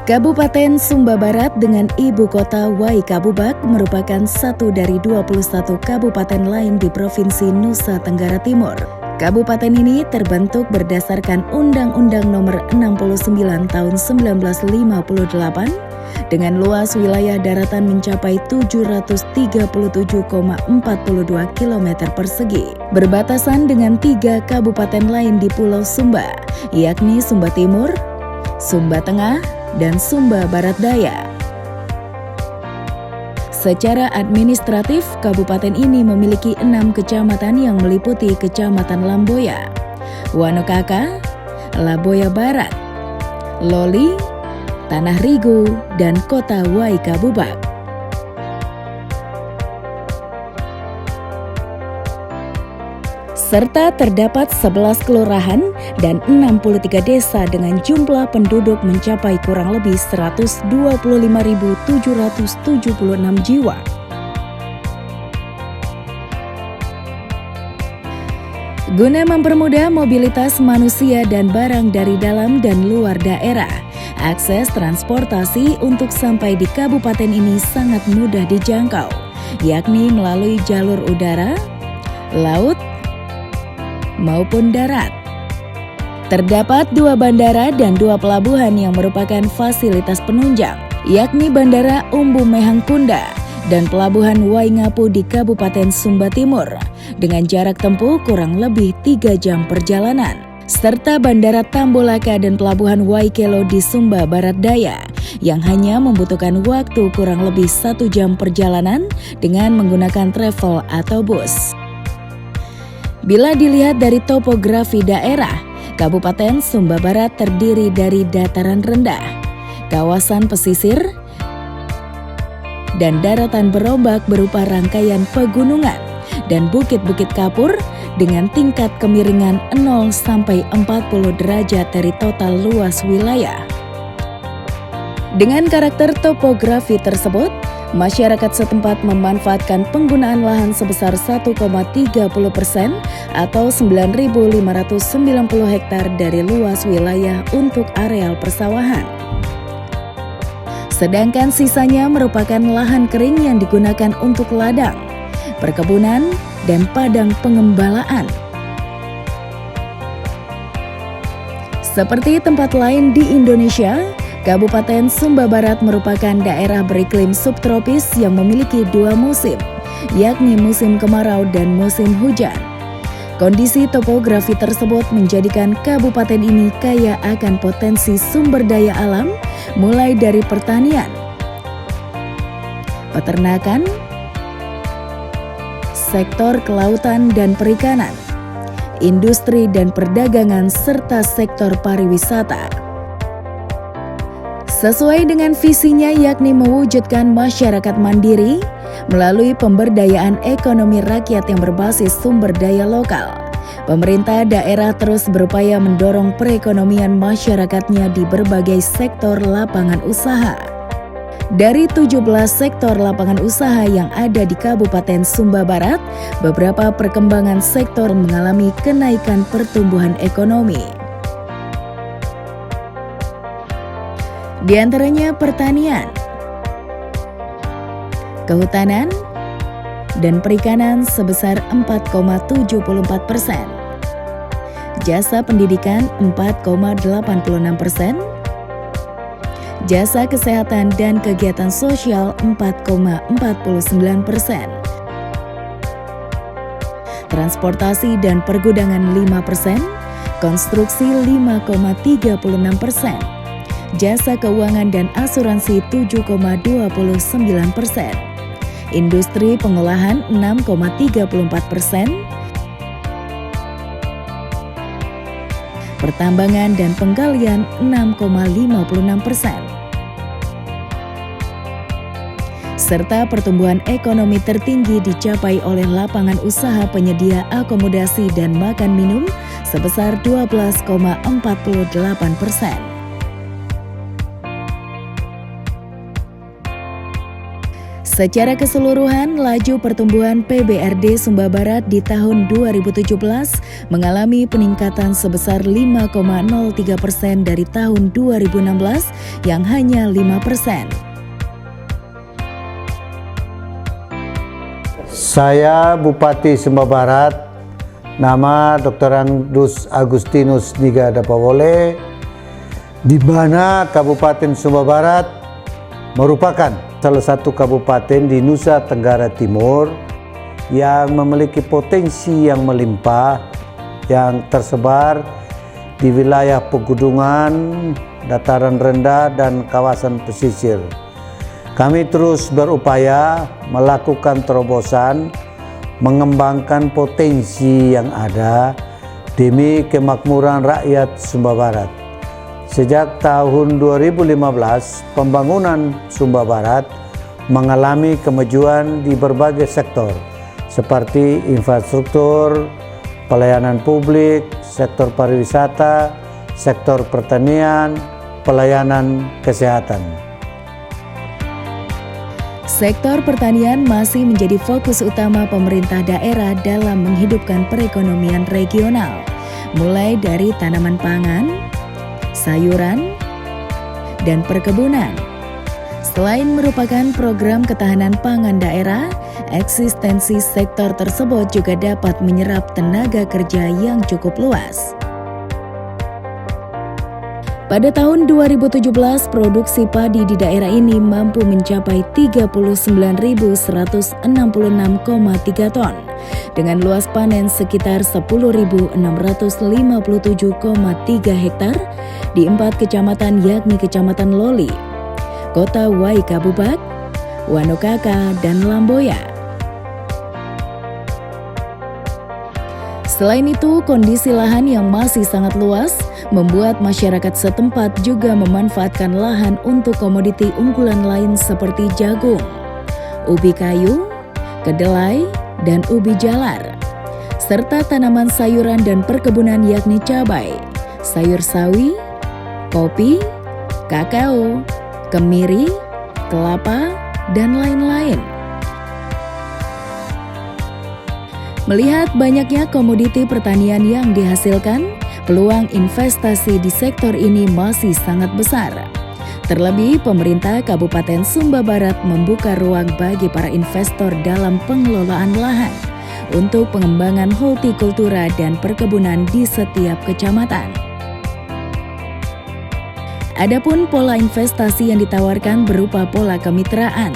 Kabupaten Sumba Barat dengan ibu kota Waikabubak merupakan satu dari 21 kabupaten lain di Provinsi Nusa Tenggara Timur. Kabupaten ini terbentuk berdasarkan Undang-Undang Nomor 69 Tahun 1958 dengan luas wilayah daratan mencapai 737,42 km persegi, berbatasan dengan 3 kabupaten lain di Pulau Sumba, yakni Sumba Timur, Sumba Tengah, dan Sumba Barat Daya. Secara administratif, kabupaten ini memiliki 6 kecamatan yang meliputi Kecamatan Lamboya, Wanokaka, Laboya Barat, Loli, Tanah Rigu, dan Kota Waikabubak. Serta terdapat 11 kelurahan dan 63 desa dengan jumlah penduduk mencapai kurang lebih 125.776 jiwa. Guna mempermudah mobilitas manusia dan barang dari dalam dan luar daerah, akses transportasi untuk sampai di kabupaten ini sangat mudah dijangkau, yakni melalui jalur udara, laut, maupun darat. Terdapat 2 bandara dan 2 pelabuhan yang merupakan fasilitas penunjang, yakni Bandara Umbu Mehang Kunda dan Pelabuhan Waingapu di Kabupaten Sumba Timur dengan jarak tempuh kurang lebih 3 jam perjalanan, serta Bandara Tambolaka dan Pelabuhan Waikelo di Sumba Barat Daya yang hanya membutuhkan waktu kurang lebih 1 jam perjalanan dengan menggunakan travel atau bus. Bila dilihat dari topografi daerah, Kabupaten Sumba Barat terdiri dari dataran rendah, kawasan pesisir, dan daratan berombak berupa rangkaian pegunungan dan bukit-bukit kapur dengan tingkat kemiringan 0 sampai 40 derajat dari total luas wilayah. Dengan karakter topografi tersebut, masyarakat setempat memanfaatkan penggunaan lahan sebesar 1,30% atau 9.590 hektar dari luas wilayah untuk areal persawahan. Sedangkan sisanya merupakan lahan kering yang digunakan untuk ladang, perkebunan, dan padang pengembalaan. Seperti tempat lain di Indonesia, Kabupaten Sumba Barat merupakan daerah beriklim subtropis yang memiliki 2 musim, yakni musim kemarau dan musim hujan. Kondisi topografi tersebut menjadikan kabupaten ini kaya akan potensi sumber daya alam, mulai dari pertanian, peternakan, sektor kelautan dan perikanan, industri dan perdagangan, serta sektor pariwisata. Sesuai dengan visinya yakni mewujudkan masyarakat mandiri melalui pemberdayaan ekonomi rakyat yang berbasis sumber daya lokal. Pemerintah daerah terus berupaya mendorong perekonomian masyarakatnya di berbagai sektor lapangan usaha. Dari 17 sektor lapangan usaha yang ada di Kabupaten Sumba Barat, beberapa perkembangan sektor mengalami kenaikan pertumbuhan ekonomi. Di antaranya pertanian, kehutanan, dan perikanan sebesar 4,74%, jasa pendidikan 4,86%, jasa kesehatan dan kegiatan sosial 4,49%, transportasi dan pergudangan 5%, konstruksi 5,36%, jasa keuangan dan asuransi 7,29%, industri pengolahan 6,34%, pertambangan dan penggalian 6,56%. Serta pertumbuhan ekonomi tertinggi dicapai oleh lapangan usaha penyedia akomodasi dan makan minum sebesar 12,48%. Secara keseluruhan, laju pertumbuhan PBRD Sumba Barat di tahun 2017 mengalami peningkatan sebesar 5,03% dari tahun 2016 yang hanya 5%. Saya Bupati Sumba Barat, nama Dr. Agustinus Niga Dapawole, di mana Kabupaten Sumba Barat merupakan salah satu kabupaten di Nusa Tenggara Timur yang memiliki potensi yang melimpah yang tersebar di wilayah pegunungan, dataran rendah, dan kawasan pesisir. Kami terus berupaya melakukan terobosan, mengembangkan potensi yang ada demi kemakmuran rakyat Sumba Barat. Sejak tahun 2015, pembangunan Sumba Barat mengalami kemajuan di berbagai sektor seperti infrastruktur, pelayanan publik, sektor pariwisata, sektor pertanian, pelayanan kesehatan. Sektor pertanian masih menjadi fokus utama pemerintah daerah dalam menghidupkan perekonomian regional, mulai dari tanaman pangan, sayuran, dan perkebunan. Selain merupakan program ketahanan pangan daerah, eksistensi sektor tersebut juga dapat menyerap tenaga kerja yang cukup luas. Pada tahun 2017, produksi padi di daerah ini mampu mencapai 39.166,3 ton, dengan luas panen sekitar 10.657,3 hektar di 4 kecamatan, yakni Kecamatan Loli, Kota Waikabubak, Wanokaka, dan Lamboya. Selain itu, kondisi lahan yang masih sangat luas membuat masyarakat setempat juga memanfaatkan lahan untuk komoditi unggulan lain seperti jagung, ubi kayu, kedelai, dan ubi jalar, serta tanaman sayuran dan perkebunan yakni cabai, sayur sawi, kopi, kakao, kemiri, kelapa, dan lain-lain. Melihat banyaknya komoditi pertanian yang dihasilkan, peluang investasi di sektor ini masih sangat besar. Terlebih, pemerintah Kabupaten Sumba Barat membuka ruang bagi para investor dalam pengelolaan lahan untuk pengembangan hortikultura dan perkebunan di setiap kecamatan. Adapun pola investasi yang ditawarkan berupa pola kemitraan,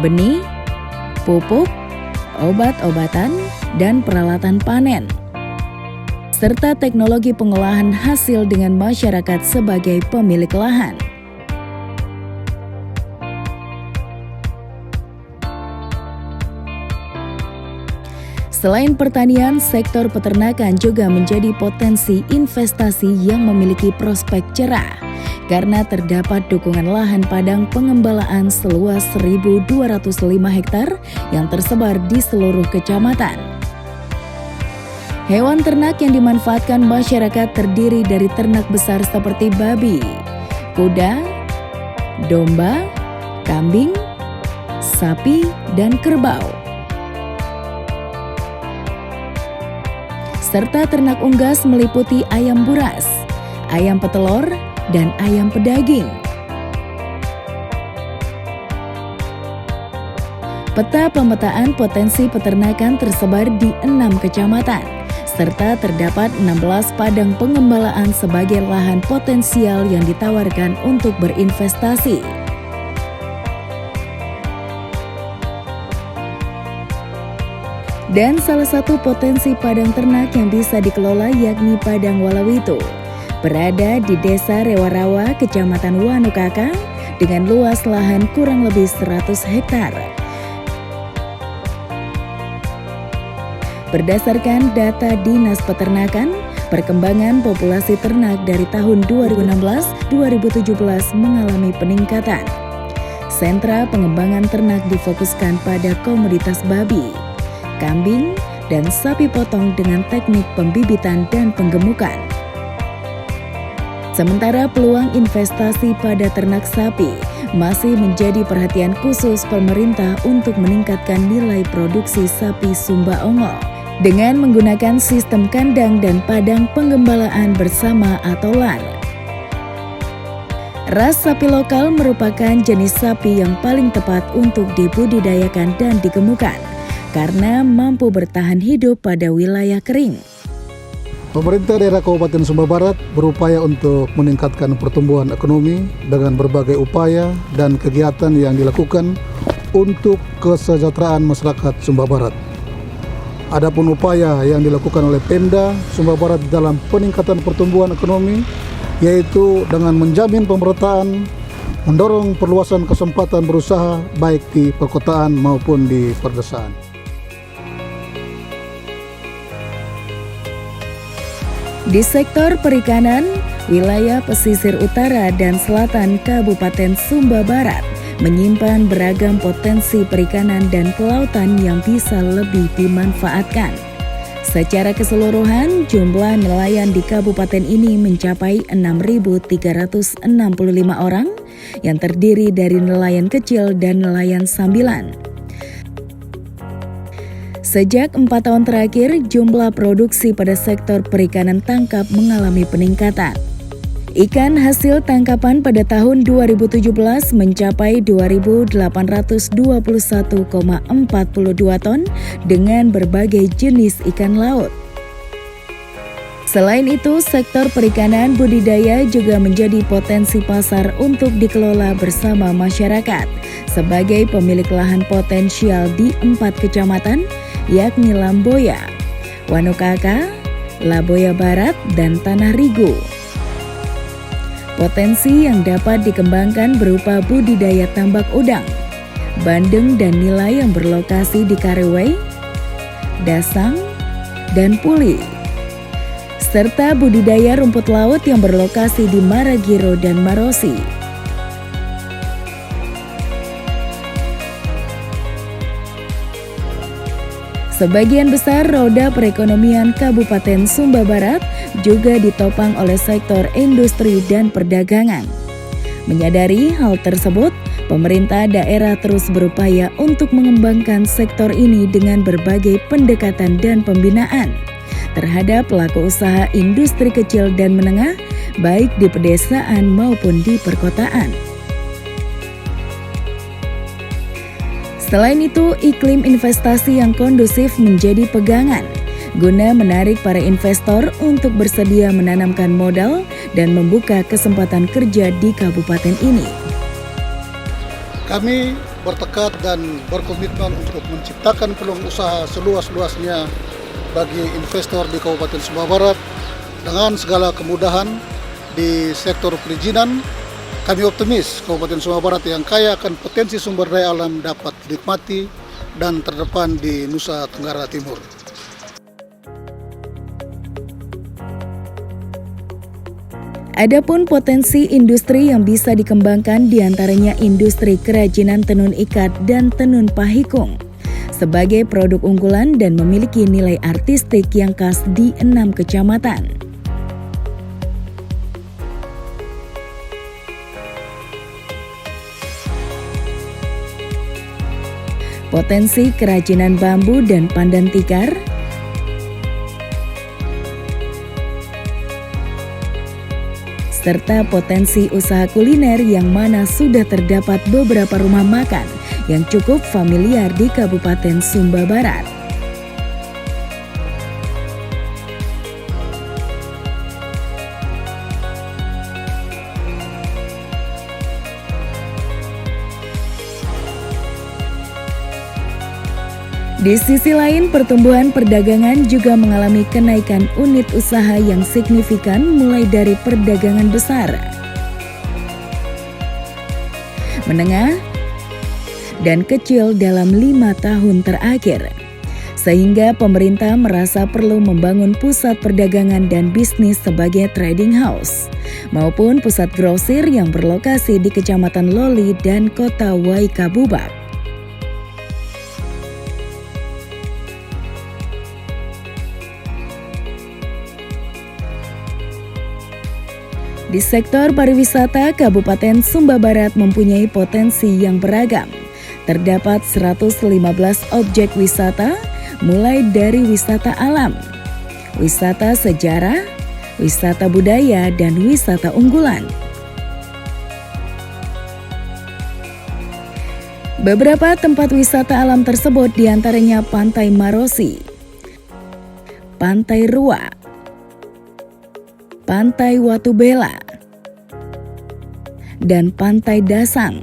benih, pupuk, obat-obatan, dan peralatan panen, serta teknologi pengolahan hasil dengan masyarakat sebagai pemilik lahan. Selain pertanian, sektor peternakan juga menjadi potensi investasi yang memiliki prospek cerah karena terdapat dukungan lahan padang pengembalaan seluas 1.205 hektar yang tersebar di seluruh kecamatan. Hewan ternak yang dimanfaatkan masyarakat terdiri dari ternak besar seperti babi, kuda, domba, kambing, sapi, dan kerbau, serta ternak unggas meliputi ayam buras, ayam petelur, dan ayam pedaging. Peta pemetaan potensi peternakan tersebar di 6 kecamatan, serta terdapat 16 padang pengembalaan sebagai lahan potensial yang ditawarkan untuk berinvestasi. Dan salah satu potensi padang ternak yang bisa dikelola yakni Padang Walawitu, berada di Desa Rewarawa, Kecamatan Wanokaka, dengan luas lahan kurang lebih 100 hektar. Berdasarkan data Dinas Peternakan, perkembangan populasi ternak dari tahun 2016-2017 mengalami peningkatan. Sentra pengembangan ternak difokuskan pada komoditas babi, kambing, dan sapi potong dengan teknik pembibitan dan penggemukan. Sementara peluang investasi pada ternak sapi masih menjadi perhatian khusus pemerintah untuk meningkatkan nilai produksi sapi Sumba Ongol dengan menggunakan sistem kandang dan padang penggembalaan bersama atau LAN. Ras sapi lokal merupakan jenis sapi yang paling tepat untuk dibudidayakan dan digemukkan karena mampu bertahan hidup pada wilayah kering. Pemerintah daerah Kabupaten Sumba Barat berupaya untuk meningkatkan pertumbuhan ekonomi dengan berbagai upaya dan kegiatan yang dilakukan untuk kesejahteraan masyarakat Sumba Barat. Adapun upaya yang dilakukan oleh Pemda Sumba Barat dalam peningkatan pertumbuhan ekonomi yaitu dengan menjamin pemerataan, mendorong perluasan kesempatan berusaha baik di perkotaan maupun di perdesaan. Di sektor perikanan, wilayah pesisir utara dan selatan Kabupaten Sumba Barat menyimpan beragam potensi perikanan dan kelautan yang bisa lebih dimanfaatkan. Secara keseluruhan, jumlah nelayan di kabupaten ini mencapai 6.365 orang yang terdiri dari nelayan kecil dan nelayan sambilan. Sejak 4 tahun terakhir, jumlah produksi pada sektor perikanan tangkap mengalami peningkatan. Ikan hasil tangkapan pada tahun 2017 mencapai 2.821,42 ton dengan berbagai jenis ikan laut. Selain itu, sektor perikanan budidaya juga menjadi potensi pasar untuk dikelola bersama masyarakat sebagai pemilik lahan potensial di 4 kecamatan, yakni Lamboya, Wanokaka, Laboya Barat, dan Tanah Rigu. Potensi yang dapat dikembangkan berupa budidaya tambak udang, bandeng dan nilai yang berlokasi di Karewei, Dasang, dan Puli, serta budidaya rumput laut yang berlokasi di Maragiro dan Marosi. Sebagian besar roda perekonomian Kabupaten Sumba Barat juga ditopang oleh sektor industri dan perdagangan. Menyadari hal tersebut, pemerintah daerah terus berupaya untuk mengembangkan sektor ini dengan berbagai pendekatan dan pembinaan terhadap pelaku usaha industri kecil dan menengah, baik di pedesaan maupun di perkotaan. Selain itu, iklim investasi yang kondusif menjadi pegangan guna menarik para investor untuk bersedia menanamkan modal dan membuka kesempatan kerja di kabupaten ini. Kami bertekad dan berkomitmen untuk menciptakan peluang usaha seluas-luasnya bagi investor di Kabupaten Sumba Barat dengan segala kemudahan di sektor perizinan. Kami optimis Kabupaten Sumba Barat yang kaya akan potensi sumber daya alam dapat dinikmati dan terdepan di Nusa Tenggara Timur. Adapun potensi industri yang bisa dikembangkan diantaranya industri kerajinan tenun ikat dan tenun pahikung sebagai produk unggulan dan memiliki nilai artistik yang khas di 6 kecamatan. Potensi kerajinan bambu dan pandan tikar, serta potensi usaha kuliner yang mana sudah terdapat beberapa rumah makan yang cukup familiar di Kabupaten Sumba Barat. Di sisi lain, pertumbuhan perdagangan juga mengalami kenaikan unit usaha yang signifikan mulai dari perdagangan besar, menengah, dan kecil dalam 5 tahun terakhir. Sehingga pemerintah merasa perlu membangun pusat perdagangan dan bisnis sebagai trading house, maupun pusat grosir yang berlokasi di Kecamatan Loli dan Kota Waikabubak. Di sektor pariwisata, Kabupaten Sumba Barat mempunyai potensi yang beragam. Terdapat 115 objek wisata, mulai dari wisata alam, wisata sejarah, wisata budaya, dan wisata unggulan. Beberapa tempat wisata alam tersebut diantaranya Pantai Marosi, Pantai Rua, Pantai Watu Bela, dan Pantai Dasang.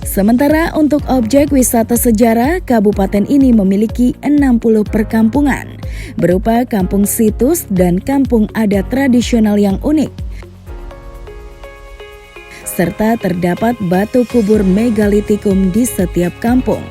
Sementara untuk objek wisata sejarah, kabupaten ini memiliki 60 perkampungan, berupa kampung situs dan kampung adat tradisional yang unik. Serta terdapat batu kubur megalitikum di setiap kampung.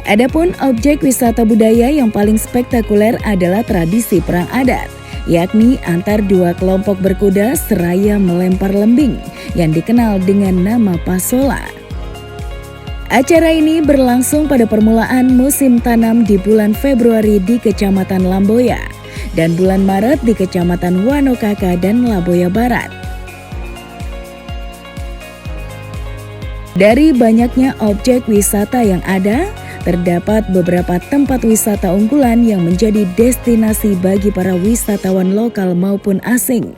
Adapun objek wisata budaya yang paling spektakuler adalah tradisi perang adat, yakni antar dua kelompok berkuda seraya melempar lembing yang dikenal dengan nama Pasola. Acara ini berlangsung pada permulaan musim tanam di bulan Februari di Kecamatan Lamboya dan bulan Maret di Kecamatan Wanokaka dan Laboya Barat. Dari banyaknya objek wisata yang ada, terdapat beberapa tempat wisata unggulan yang menjadi destinasi bagi para wisatawan lokal maupun asing,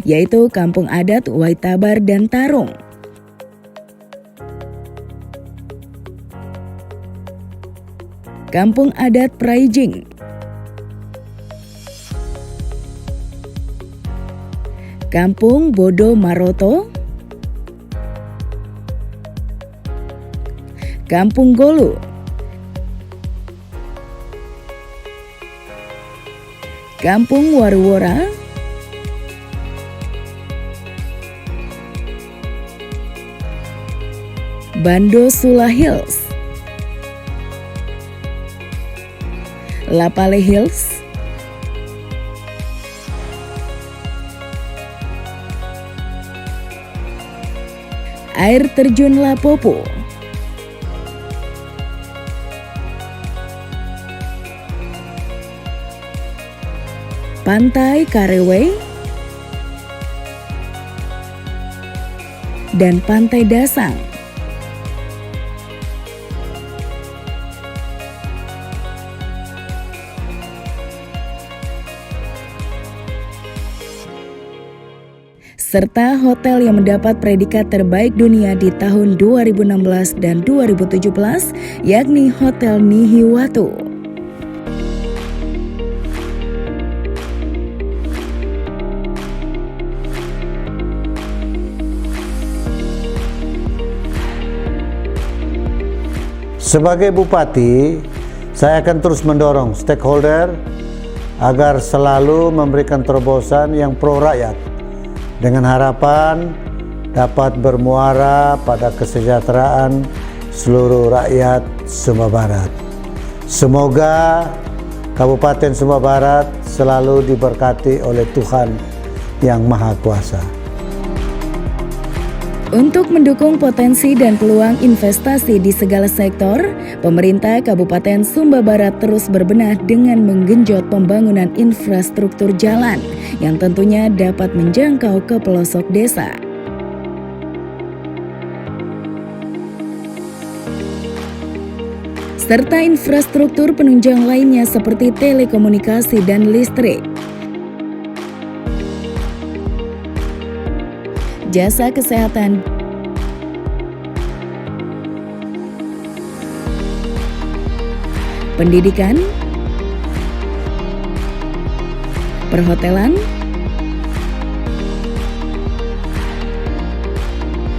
yaitu Kampung Adat Waitabar dan Tarung, Kampung Adat Praijing, Kampung Bodo Maroto, Kampung Golu, Kampung Waruwora, Bando Sula Hills, Lapale Hills, Air Terjun Lapopo, Pantai Karewe, dan Pantai Dasang. Serta hotel yang mendapat predikat terbaik dunia di tahun 2016 dan 2017, yakni Hotel Nihiwatu. Sebagai bupati, saya akan terus mendorong stakeholder agar selalu memberikan terobosan yang pro rakyat dengan harapan dapat bermuara pada kesejahteraan seluruh rakyat Sumba Barat. Semoga Kabupaten Sumba Barat selalu diberkati oleh Tuhan Yang Maha Kuasa. Untuk mendukung potensi dan peluang investasi di segala sektor, pemerintah Kabupaten Sumba Barat terus berbenah dengan menggenjot pembangunan infrastruktur jalan yang tentunya dapat menjangkau ke pelosok desa. Serta infrastruktur penunjang lainnya seperti telekomunikasi dan listrik. Jasa kesehatan, pendidikan, perhotelan,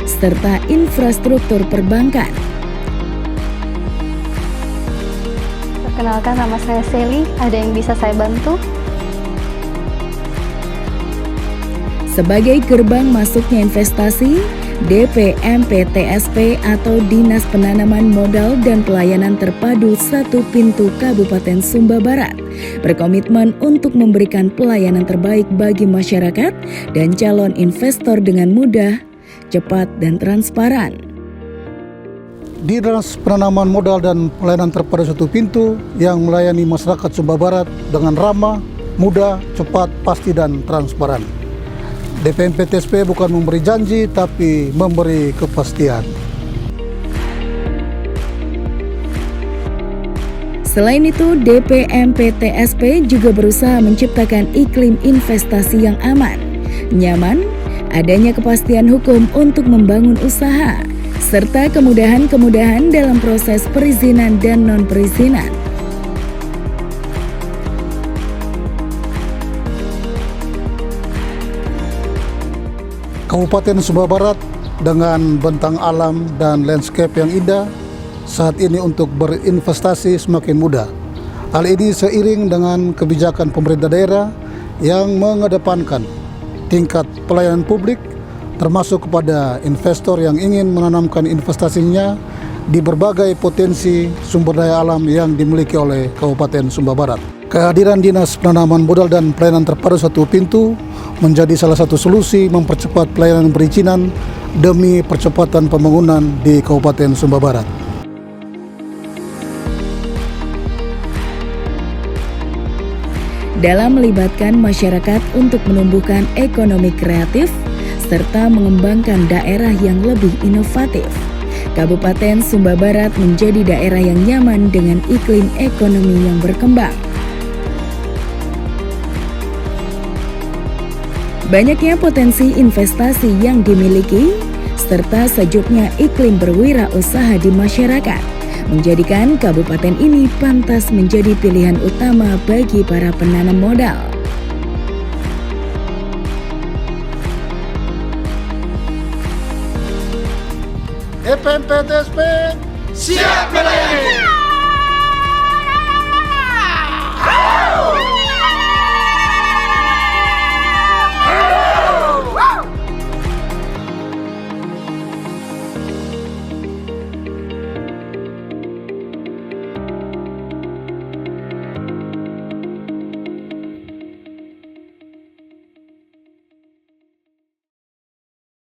serta infrastruktur perbankan. Perkenalkan, nama saya Sally. Ada yang bisa saya bantu? Sebagai gerbang masuknya investasi, DPMPTSP atau Dinas Penanaman Modal dan Pelayanan Terpadu Satu Pintu Kabupaten Sumba Barat berkomitmen untuk memberikan pelayanan terbaik bagi masyarakat dan calon investor dengan mudah, cepat, dan transparan. Dinas Penanaman Modal dan Pelayanan Terpadu Satu Pintu yang melayani masyarakat Sumba Barat dengan ramah, mudah, cepat, pasti, dan transparan. DPMP TSP bukan memberi janji, tapi memberi kepastian. Selain itu, DPMP TSP juga berusaha menciptakan iklim investasi yang aman, nyaman, adanya kepastian hukum untuk membangun usaha, serta kemudahan-kemudahan dalam proses perizinan dan non-perizinan. Kabupaten Sumba Barat dengan bentang alam dan landscape yang indah saat ini untuk berinvestasi semakin mudah. Hal ini seiring dengan kebijakan pemerintah daerah yang mengedepankan tingkat pelayanan publik termasuk kepada investor yang ingin menanamkan investasinya di berbagai potensi sumber daya alam yang dimiliki oleh Kabupaten Sumba Barat. Kehadiran Dinas Penanaman Modal dan Pelayanan Terpadu Satu Pintu menjadi salah satu solusi mempercepat pelayanan perizinan demi percepatan pembangunan di Kabupaten Sumba Barat. Dalam melibatkan masyarakat untuk menumbuhkan ekonomi kreatif serta mengembangkan daerah yang lebih inovatif, Kabupaten Sumba Barat menjadi daerah yang nyaman dengan iklim ekonomi yang berkembang. Banyaknya potensi investasi yang dimiliki, serta sejuknya iklim berwirausaha di masyarakat, menjadikan kabupaten ini pantas menjadi pilihan utama bagi para penanam modal. DPMP TSP siap melayani.